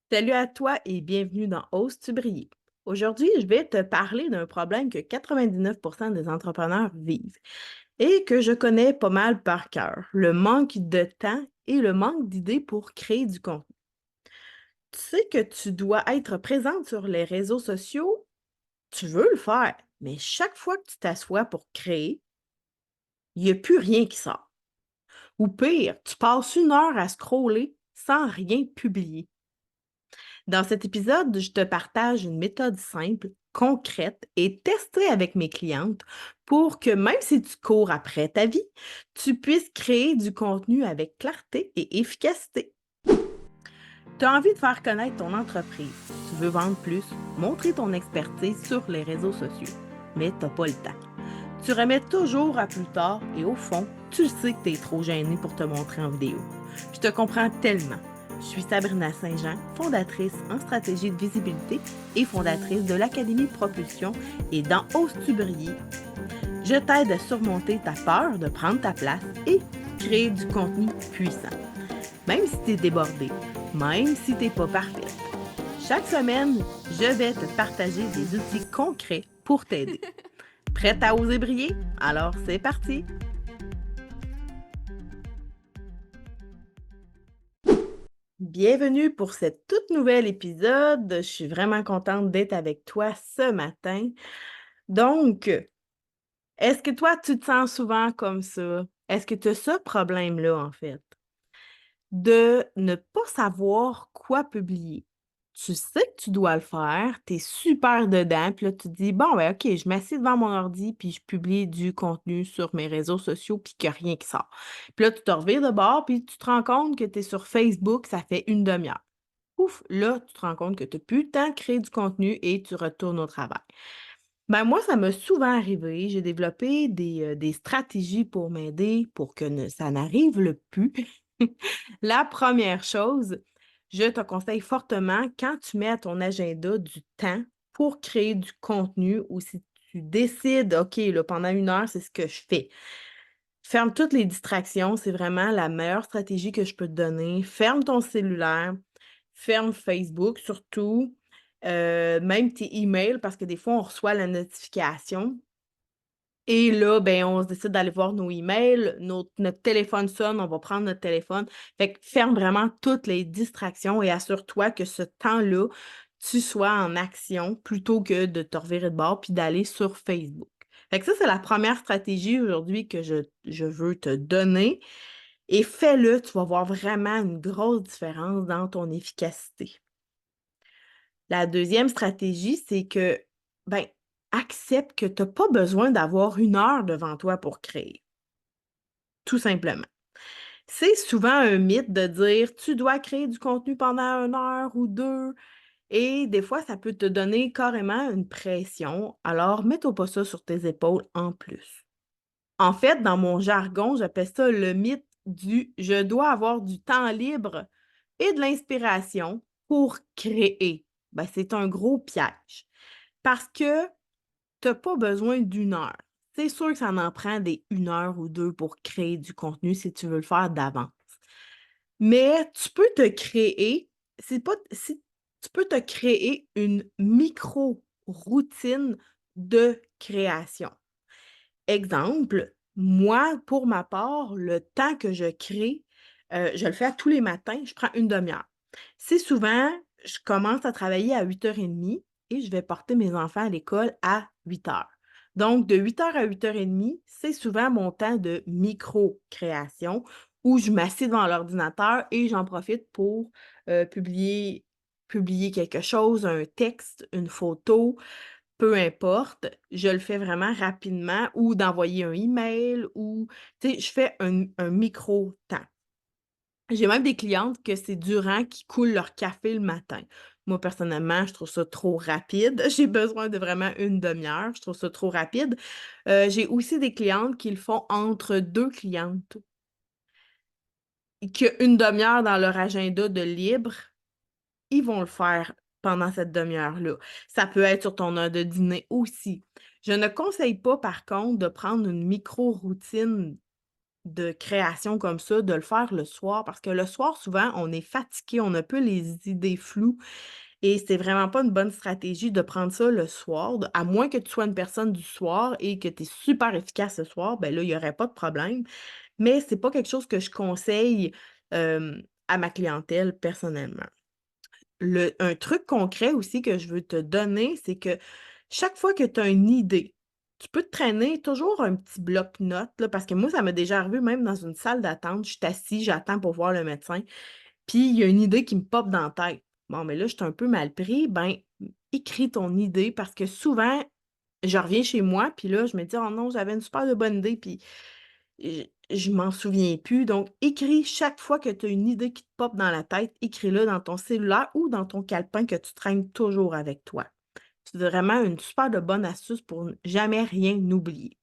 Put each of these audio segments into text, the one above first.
Salut à toi et bienvenue dans Oses-tu briller? Aujourd'hui, je vais te parler d'un problème que 99% des entrepreneurs vivent et que je connais pas mal par cœur, le manque de temps et le manque d'idées pour créer du contenu. Tu sais que tu dois être présente sur les réseaux sociaux, tu veux le faire, mais chaque fois que tu t'assois pour créer, il n'y a plus rien qui sort. Ou pire, tu passes une heure à scroller sans rien publier. Dans cet épisode, je te partage une méthode simple, concrète et testée avec mes clientes pour que même si tu cours après ta vie, tu puisses créer du contenu avec clarté et efficacité. Tu as envie de faire connaître ton entreprise, tu veux vendre plus, montrer ton expertise sur les réseaux sociaux, mais tu n'as pas le temps. Tu remets toujours à plus tard et au fond, tu sais que tu es trop gêné pour te montrer en vidéo. Je te comprends tellement. Je suis Sabrina Saint-Jean, fondatrice en stratégie de visibilité et fondatrice de l'Académie Propulsion et dans Oses-tu briller, je t'aide à surmonter ta peur de prendre ta place et créer du contenu puissant. Même si tu es débordé, même si tu n'es pas parfaite. Chaque semaine, je vais te partager des outils concrets pour t'aider. Prête à oser briller? Alors c'est parti! Bienvenue pour cet tout nouvel épisode. Je suis vraiment contente d'être avec toi ce matin. Donc, est-ce que toi, tu te sens souvent comme ça? Est-ce que tu as ce problème-là, en fait, de ne pas savoir quoi publier? Tu sais que tu dois le faire, tu es super dedans, puis là, tu te dis, bon, ben, OK, je m'assieds devant mon ordi, puis je publie du contenu sur mes réseaux sociaux, puis qu'il n'y a rien qui sort. Puis là, tu te revires de bord, puis tu te rends compte que tu es sur Facebook, ça fait une demi-heure. Ouf, là, tu te rends compte que tu n'as plus le temps de créer du contenu et tu retournes au travail. Ben, moi, ça m'a souvent arrivé. J'ai développé des stratégies pour m'aider pour que ça n'arrive le plus. La première chose, je te conseille fortement, quand tu mets à ton agenda du temps pour créer du contenu ou si tu décides, OK, là, pendant une heure, c'est ce que je fais. Ferme toutes les distractions, c'est vraiment la meilleure stratégie que je peux te donner. Ferme ton cellulaire, ferme Facebook surtout, même tes emails parce que des fois, on reçoit la notification et là, ben, on se décide d'aller voir nos emails, notre téléphone sonne, on va prendre notre téléphone. Fait que ferme vraiment toutes les distractions et assure-toi que ce temps-là, tu sois en action plutôt que de te revirer de bord puis d'aller sur Facebook. Fait que ça, c'est la première stratégie aujourd'hui que je veux te donner et fais-le, tu vas voir vraiment une grosse différence dans ton efficacité. La deuxième stratégie, c'est que, ben, accepte que tu as pas besoin d'avoir une heure devant toi pour créer, tout simplement. C'est souvent un mythe de dire: «Tu dois créer du contenu pendant 1 heure ou 2 et des fois, ça peut te donner carrément une pression, alors mets-toi pas ça sur tes épaules en plus. En fait, dans mon jargon, j'appelle ça le mythe du «je dois avoir du temps libre et de l'inspiration pour créer». Ben, c'est un gros piège parce que tu as pas besoin d'une heure. C'est sûr que ça en prend des 1 heure ou 2 pour créer du contenu si tu veux le faire d'avance. Mais tu peux te créer, c'est pas si tu peux te créer une micro-routine de création. Exemple, moi, pour ma part, le temps que je crée, je le fais à tous les matins, je prends une demi-heure. C'est souvent, je commence à travailler à 8h30 et je vais porter mes enfants à l'école à 8 heures. Donc, de 8 heures à 8h30, c'est souvent mon temps de micro-création où je m'assieds devant l'ordinateur et j'en profite pour publier quelque chose, un texte, une photo, peu importe, je le fais vraiment rapidement ou d'envoyer un email ou tu sais, je fais un micro temps. J'ai même des clientes que c'est durant qui coulent leur café le matin. Moi, personnellement, je trouve ça trop rapide. J'ai besoin de vraiment une demi-heure, je trouve ça trop rapide. J'ai aussi des clientes qui le font entre 2 clientes, qui ont une demi-heure dans leur agenda de libre. Ils vont le faire pendant cette demi-heure-là. Ça peut être sur ton heure de dîner aussi. Je ne conseille pas, par contre, de prendre une micro-routine de création comme ça, de le faire le soir, parce que le soir, souvent, on est fatigué, on a un peu les idées floues et c'est vraiment pas une bonne stratégie de prendre ça le soir, à moins que tu sois une personne du soir et que tu es super efficace le soir, ben là, il y aurait pas de problème. Mais c'est pas quelque chose que je conseille, à ma clientèle personnellement. Un truc concret aussi que je veux te donner, c'est que chaque fois que tu as une idée, tu peux te traîner toujours un petit bloc-notes, là, parce que moi, ça m'est déjà arrivé même dans une salle d'attente, je suis assise, j'attends pour voir le médecin, puis il y a une idée qui me pop dans la tête. Bon, mais là, je suis un peu mal pris, ben, écris ton idée parce que souvent, je reviens chez moi, puis là, je me dis: «Oh non, j'avais une super de bonne idée», puis je m'en souviens plus. Donc, écris chaque fois que tu as une idée qui te pop dans la tête, écris-le dans ton cellulaire ou dans ton calepin que tu traînes toujours avec toi. C'est vraiment une super de bonne astuce pour ne jamais rien oublier.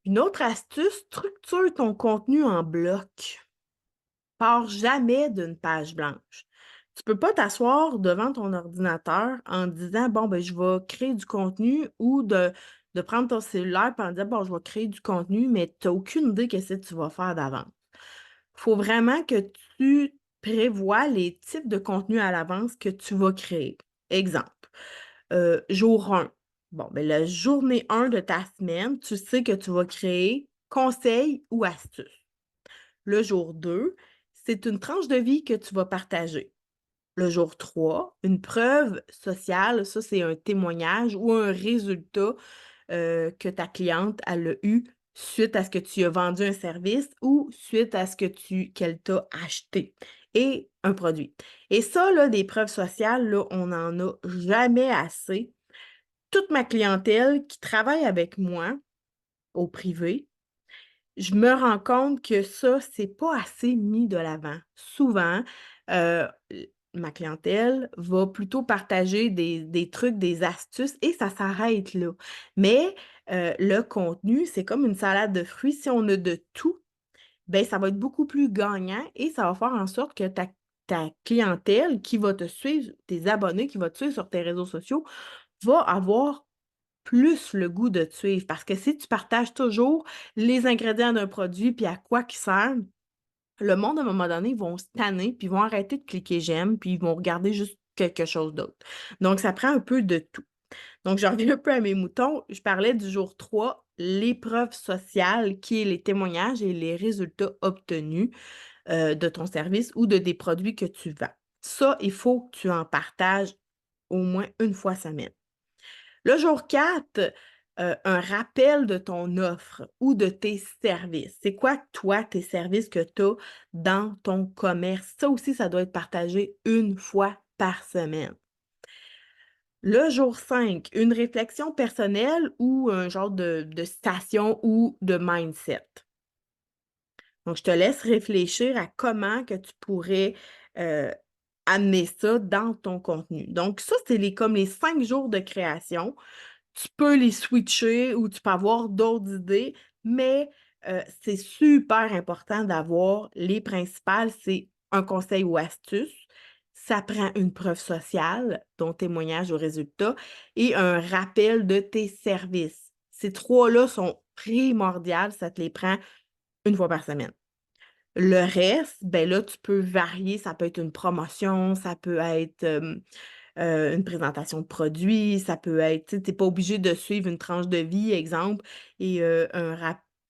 Une autre astuce, structure ton contenu en blocs. Pars jamais d'une page blanche. Tu peux pas t'asseoir devant ton ordinateur en disant: «Bon, ben, je vais créer du contenu» ou de prendre ton cellulaire et en disant: «Bon, je vais créer du contenu», mais tu as aucune idée qu'est-ce que tu vas faire d'avance. Faut vraiment que tu prévois les types de contenus à l'avance que tu vas créer. Exemple, jour 1, bon, ben, la journée 1 de ta semaine, tu sais que tu vas créer conseils ou astuces. Le jour 2, c'est une tranche de vie que tu vas partager. Le jour 3, une preuve sociale, ça, c'est un témoignage ou un résultat, que ta cliente, elle a eu suite à ce que tu as vendu un service ou suite à ce que qu'elle t'a acheté et un produit. Et ça, là, des preuves sociales, là, on n'en a jamais assez. Toute ma clientèle qui travaille avec moi au privé, je me rends compte que ça, c'est pas assez mis de l'avant. Souvent, ma clientèle va plutôt partager des trucs, des astuces et ça s'arrête là. Mais, le contenu, c'est comme une salade de fruits. Si on a de tout, ben ça va être beaucoup plus gagnant et ça va faire en sorte que ta clientèle qui va te suivre, tes abonnés qui vont te suivre sur tes réseaux sociaux, va avoir plus le goût de te suivre. Parce que si tu partages toujours les ingrédients d'un produit puis à quoi qu'il sert, le monde, à un moment donné, ils vont se tanner puis ils vont arrêter de cliquer «j'aime» puis ils vont regarder juste quelque chose d'autre. Donc ça prend un peu de tout. Donc je reviens un peu à mes moutons. Je parlais du jour 3, l'épreuve sociale qui est les témoignages et les résultats obtenus, de ton service ou de des produits que tu vends. Ça, il faut que tu en partages au moins une fois semaine. Le jour 4, un rappel de ton offre ou de tes services. C'est quoi, toi, tes services que tu as dans ton commerce? Ça aussi, ça doit être partagé une fois par semaine. Le jour 5, une réflexion personnelle ou un genre de citation ou de mindset. Donc, je te laisse réfléchir à comment que tu pourrais, heu, amener ça dans ton contenu. Donc ça, c'est comme les 5 jours de création. Tu peux les switcher ou tu peux avoir d'autres idées, mais c'est super important d'avoir les principales, c'est un conseil ou astuce, ça prend une preuve sociale, ton témoignage au résultat et un rappel de tes services. Ces 3 là sont primordiales, ça te les prend une fois par semaine. Le reste, ben là, tu peux varier, ça peut être une promotion, ça peut être, une présentation de produit, ça peut être tu sais, pas obligé de suivre une tranche de vie, exemple, et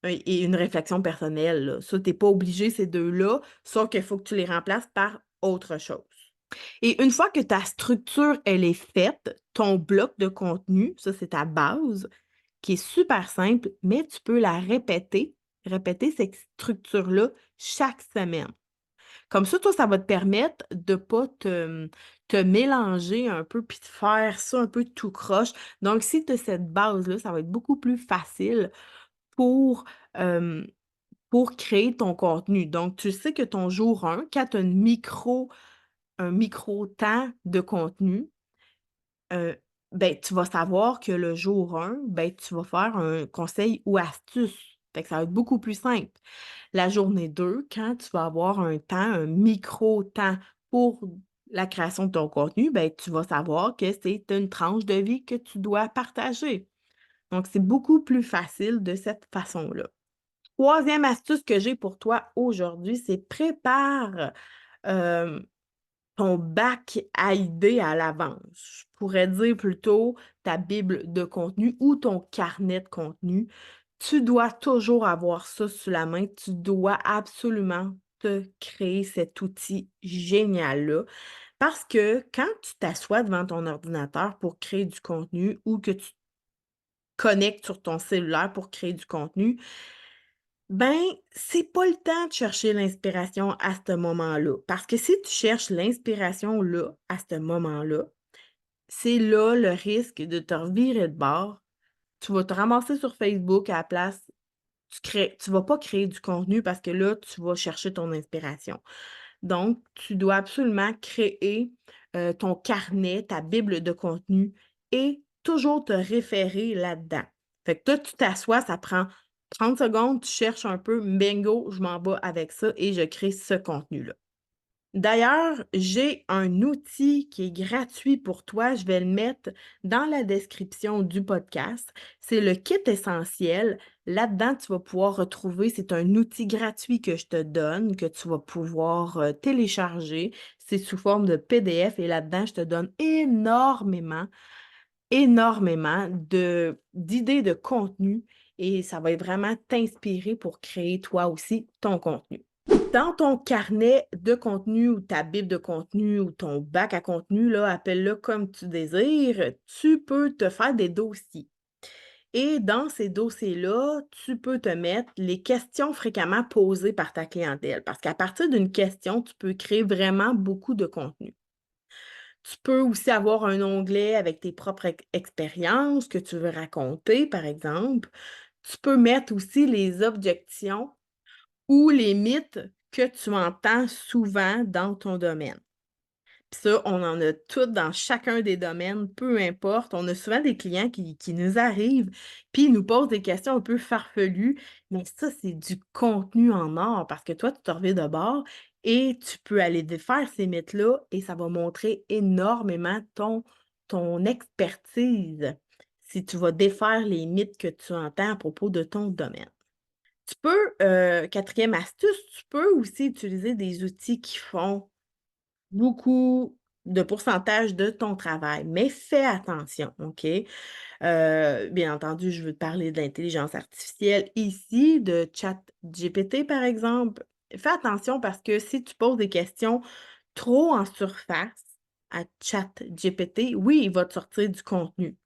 et une réflexion personnelle, là. Ça, tu pas obligé ces 2 là, sauf qu'il faut que tu les remplaces par autre chose. Et une fois que ta structure, elle est faite, ton bloc de contenu, ça, c'est ta base, qui est super simple, mais tu peux la répéter cette structure-là chaque semaine. Comme ça, toi, ça va te permettre de pas te mélanger un peu puis de faire ça un peu tout croche. Donc, si tu as cette base-là, ça va être beaucoup plus facile pour, hem, pour créer ton contenu. Donc, tu sais que ton jour 1, quand tu as un micro temps de contenu, Heu, ben, tu vas savoir que le jour 1, ben, tu vas faire un conseil ou astuce. Fait que ça va être beaucoup plus simple. La journée 2, quand tu vas avoir un temps, un micro-temps pour la création de ton contenu, ben, tu vas savoir que c'est une tranche de vie que tu dois partager. Donc c'est beaucoup plus facile de cette façon-là. Troisième astuce que j'ai pour toi aujourd'hui, c'est prépare euh, ton bac à idées à l'avance. Je pourrais dire plutôt ta Bible de contenu ou ton carnet de contenu. Tu dois toujours avoir ça sous la main. Tu dois absolument te créer cet outil génial-là. Parce que quand tu t'assois devant ton ordinateur pour créer du contenu ou que tu te connectes sur ton cellulaire pour créer du contenu, ben, c'est pas le temps de chercher l'inspiration à ce moment-là. Parce que si tu cherches l'inspiration là, à ce moment-là, c'est là le risque de te revirer de bord. Tu vas te ramasser sur Facebook à la place. Tu vas pas créer du contenu parce que là, tu vas chercher ton inspiration. Donc, tu dois absolument créer ton carnet, ta Bible de contenu et toujours te référer là-dedans. Fait que toi, tu t'assois, ça prend 30 secondes, tu cherches un peu, bingo, je m'en vais avec ça et je crée ce contenu-là. D'ailleurs, j'ai un outil qui est gratuit pour toi. Je vais le mettre dans la description du podcast. C'est le kit essentiel. Là-dedans, tu vas pouvoir retrouver, c'est un outil gratuit que je te donne, que tu vas pouvoir télécharger. C'est sous forme de PDF et là-dedans, je te donne énormément d'idées de contenu et ça va vraiment t'inspirer pour créer toi aussi ton contenu. Dans ton carnet de contenu ou ta bible de contenu ou ton bac à contenu, là, appelle-le comme tu désires, tu peux te faire des dossiers. Et dans ces dossiers-là, tu peux te mettre les questions fréquemment posées par ta clientèle. Parce qu'à partir d'une question, tu peux créer vraiment beaucoup de contenu. Tu peux aussi avoir un onglet avec tes propres expériences que tu veux raconter, par exemple. Tu peux mettre aussi les objections ou les mythes que tu entends souvent dans ton domaine. Puis ça, on en a toutes dans chacun des domaines, peu importe. On a souvent des clients qui nous arrivent, puis ils nous posent des questions un peu farfelues, mais ça, c'est du contenu en or parce que toi, tu te reviens de bord et tu peux aller défaire ces mythes-là et ça va montrer énormément ton expertise si tu vas défaire les mythes que tu entends à propos de ton domaine. Tu peux, quatrième astuce, tu peux aussi utiliser des outils qui font beaucoup de pourcentage de ton travail, mais fais attention, OK? Bien entendu, je veux te parler de l'intelligence artificielle ici, de ChatGPT, par exemple. Fais attention parce que si tu poses des questions trop en surface à ChatGPT, oui, il va te sortir du contenu.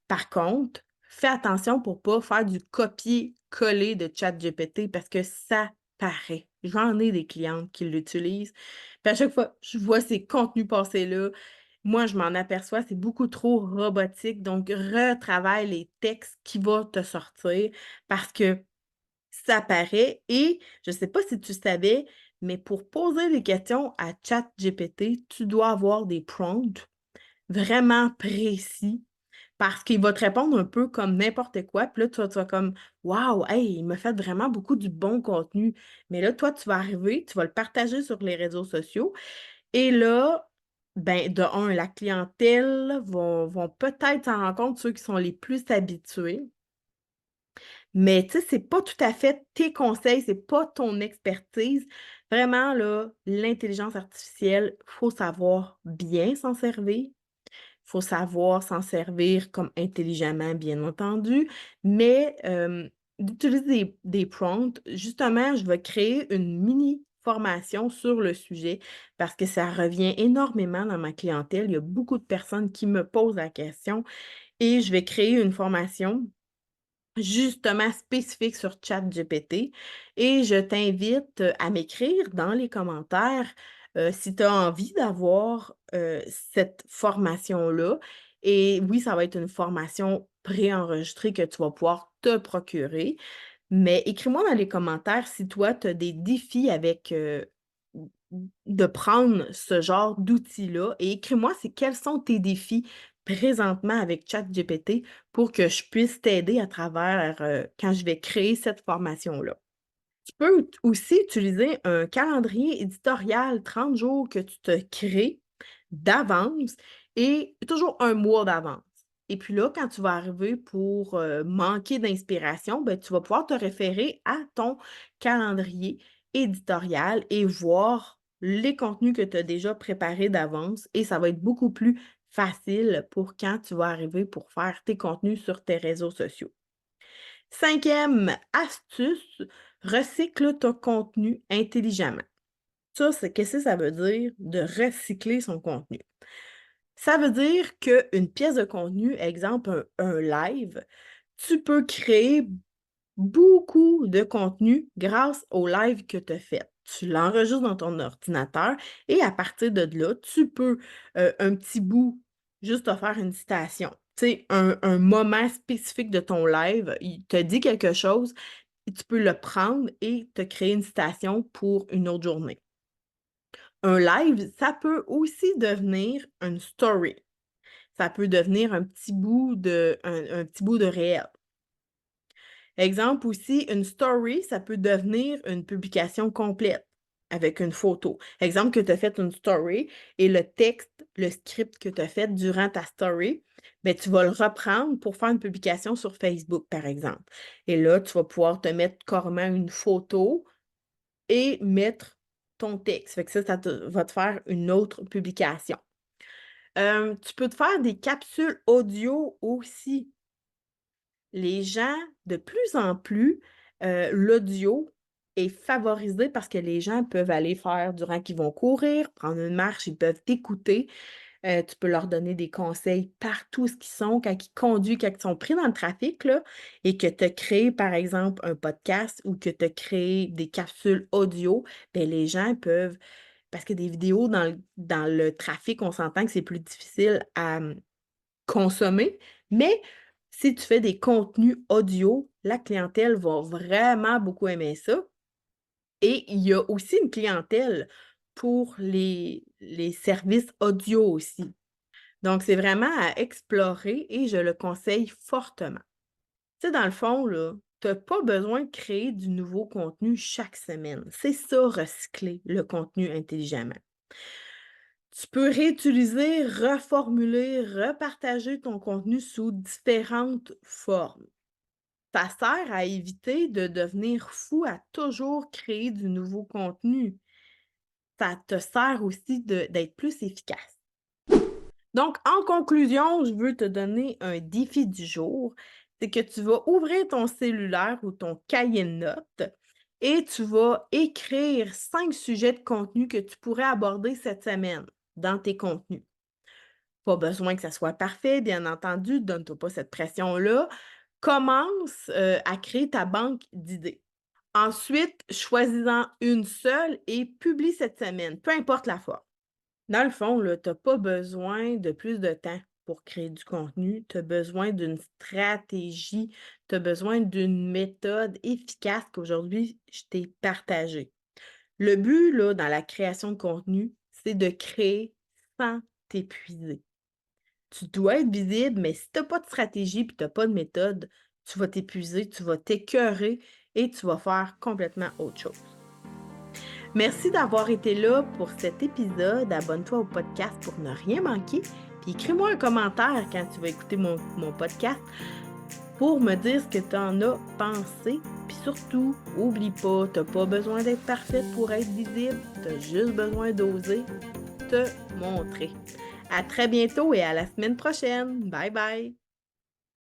Par contre, fais attention pour pas faire du copier-coller de ChatGPT parce que ça paraît. J'en ai des clientes qui l'utilisent. Puis à chaque fois, je vois ces contenus passer là. Moi, je m'en aperçois, c'est beaucoup trop robotique. Donc, retravaille les textes qui vont te sortir parce que ça paraît. Et je ne sais pas si tu savais, mais pour poser des questions à ChatGPT, tu dois avoir des prompts vraiment précis parce qu'il va te répondre un peu comme n'importe quoi. Puis là, tu vas comme waouh, hey, il m'a fait vraiment beaucoup du bon contenu. Mais là, toi, tu vas arriver, tu vas le partager sur les réseaux sociaux. Et là, ben, de un, la clientèle vont peut-être s'en rendre compte, ceux qui sont les plus habitués. Mais tu sais, c'est pas tout à fait tes conseils, c'est pas ton expertise. Vraiment, là, l'intelligence artificielle, il faut savoir bien s'en servir. Faut savoir s'en servir comme intelligemment, bien entendu, mais d'utiliser des prompts. Justement, je vais créer une mini formation sur le sujet parce que ça revient énormément dans ma clientèle. Il y a beaucoup de personnes qui me posent la question et je vais créer une formation justement spécifique sur ChatGPT et je t'invite à m'écrire dans les commentaires si tu as envie d'avoir cette formation-là. Et oui, ça va être une formation préenregistrée que tu vas pouvoir te procurer. Mais écris-moi dans les commentaires si toi, tu as des défis avec de prendre ce genre d'outils-là et écris-moi quels sont tes défis présentement avec ChatGPT pour que je puisse t'aider à travers quand je vais créer cette formation-là. Tu peux aussi utiliser un calendrier éditorial 30 jours que tu te crées d'avance et toujours un mois d'avance. Et puis là, quand tu vas arriver pour manquer d'inspiration, ben, tu vas pouvoir te référer à ton calendrier éditorial et voir les contenus que tu as déjà préparés d'avance et ça va être beaucoup plus facile pour quand tu vas arriver pour faire tes contenus sur tes réseaux sociaux. 5e astuce, recycle ton contenu intelligemment. Ça, c'est qu'est-ce que ça veut dire de recycler son contenu? Ça veut dire qu'une pièce de contenu, exemple un live, tu peux créer beaucoup de contenu grâce au live que tu as fait. Tu l'enregistres dans ton ordinateur et à partir de là, tu peux, un petit bout, juste te faire une citation. Tu sais, un moment spécifique de ton live, il te dit quelque chose et tu peux le prendre et te créer une citation pour une autre journée. Un live, ça peut aussi devenir une story. Ça peut devenir un petit bout de réel. Exemple aussi, une story, ça peut devenir une publication complète avec une photo. Exemple que tu as fait une story et le texte, le script que tu as fait durant ta story, ben, tu vas le reprendre pour faire une publication sur Facebook, par exemple. Et là, tu vas pouvoir te mettre carrément une photo et mettre ton texte. Fait que ça va te faire une autre publication. Tu peux te faire des capsules audio aussi. Les gens, de plus en plus, l'audio est favorisé parce que les gens peuvent aller faire durant qu'ils vont courir, prendre une marche, ils peuvent t'écouter. Tu peux leur donner des conseils partout où ce qu'ils sont, quand ils conduisent, quand ils sont pris dans le trafic, là, et que tu as créé, par exemple, un podcast ou que tu as créé des capsules audio, bien, les gens peuvent parce que des vidéos dans le trafic, on s'entend que c'est plus difficile à, consommer, mais si tu fais des contenus audio, la clientèle va vraiment beaucoup aimer ça et il y a aussi une clientèle pour les services audio aussi. Donc c'est vraiment à explorer et je le conseille fortement. Tu sais, dans le fond, là, tu as pas besoin de créer du nouveau contenu chaque semaine. C'est ça, recycler le contenu intelligemment. Tu peux réutiliser, reformuler, repartager ton contenu sous différentes formes. Ça sert à éviter de devenir fou à toujours créer du nouveau contenu. Ça te sert aussi d'être plus efficace. Donc, en conclusion, je veux te donner un défi du jour. C'est que tu vas ouvrir ton cellulaire ou ton cahier de notes et tu vas écrire 5 sujets de contenu que tu pourrais aborder cette semaine dans tes contenus. Pas besoin que ça soit parfait, bien entendu, donne-toi pas cette pression-là. Commence, à créer ta banque d'idées. Ensuite, choisis-en une seule et publie cette semaine, peu importe la forme. Dans le fond, là, tu as pas besoin de plus de temps pour créer du contenu, tu as besoin d'une stratégie, tu as besoin d'une méthode efficace qu'aujourd'hui je t'ai partagée. Le but, là, dans la création de contenu, c'est de créer sans t'épuiser. Tu dois être visible, mais si tu as pas de stratégie puis tu as pas de méthode, tu vas t'épuiser, tu vas t'écœurer et tu vas faire complètement autre chose. Merci d'avoir été là pour cet épisode. Abonne-toi au podcast pour ne rien manquer. Puis écris-moi un commentaire quand tu vas écouter mon podcast pour me dire ce que tu en as pensé. Puis surtout, oublie pas, tu n'as pas besoin d'être parfaite pour être visible. Tu as juste besoin d'oser te montrer. À très bientôt et à la semaine prochaine. Bye bye!